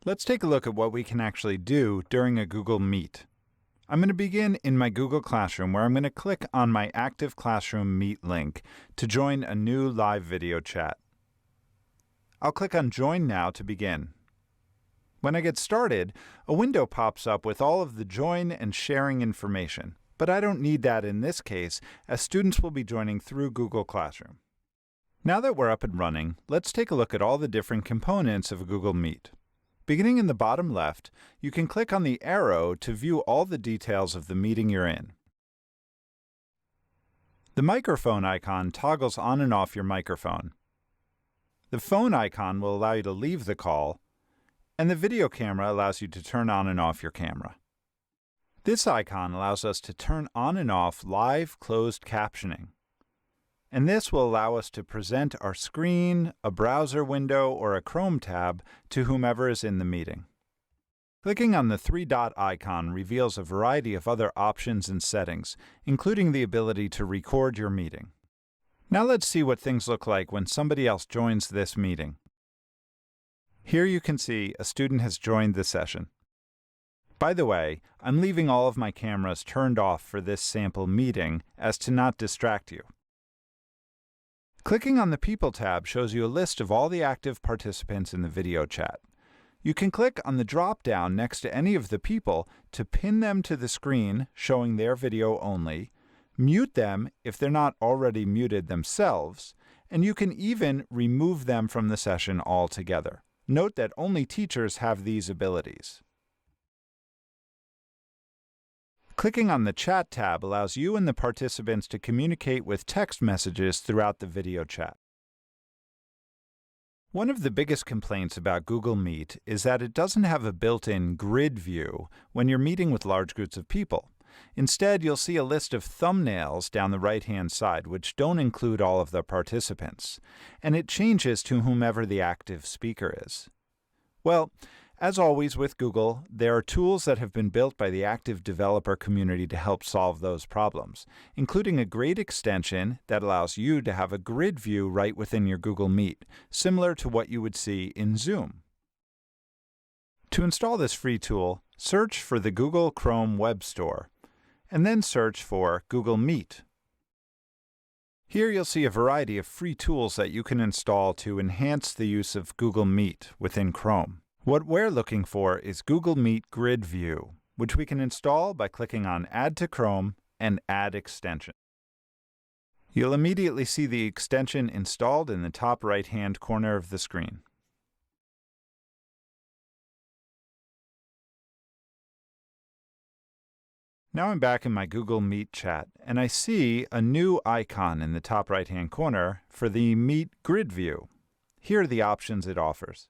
Let's take a look at what we can actually do during a Google Meet. I'm going to begin in my Google Classroom where I'm going to click on my Active Classroom Meet link to join a new live video chat. I'll click on Join Now to begin. When I get started, a window pops up with all of the join and sharing information, but I don't need that in this case as students will be joining through Google Classroom. Now that we're up and running, let's take a look at all the different components of Google Meet. Beginning in the bottom left, you can click on the arrow to view all the details of the meeting you're in. The microphone icon toggles on and off your microphone. The phone icon will allow you to leave the call, and the video camera allows you to turn on and off your camera. This icon allows us to turn on and off live closed captioning. And this will allow us to present our screen, a browser window, or a Chrome tab to whomever is in the meeting. Clicking on the three-dot icon reveals a variety of other options and settings, including the ability to record your meeting. Now let's see what things look like when somebody else joins this meeting. Here you can see a student has joined the session. By the way, I'm leaving all of my cameras turned off for this sample meeting as to not distract you. Clicking on the People tab shows you a list of all the active participants in the video chat. You can click on the drop-down next to any of the people to pin them to the screen showing their video only, mute them if they're not already muted themselves, and you can even remove them from the session altogether. Note that only teachers have these abilities. Clicking on the Chat tab allows you and the participants to communicate with text messages throughout the video chat. One of the biggest complaints about Google Meet is that it doesn't have a built-in grid view when you're meeting with large groups of people. Instead, you'll see a list of thumbnails down the right-hand side which don't include all of the participants, and it changes to whomever the active speaker is. Well, as always with Google, there are tools that have been built by the active developer community to help solve those problems, including a great extension that allows you to have a grid view right within your Google Meet, similar to what you would see in Zoom. To install this free tool, search for the Google Chrome Web Store, and then search for Google Meet. Here you'll see a variety of free tools that you can install to enhance the use of Google Meet within Chrome. What we're looking for is Google Meet Grid View, which we can install by clicking on Add to Chrome and Add Extension. You'll immediately see the extension installed in the top right-hand corner of the screen. Now I'm back in my Google Meet chat, and I see a new icon in the top right-hand corner for the Meet Grid View. Here are the options it offers.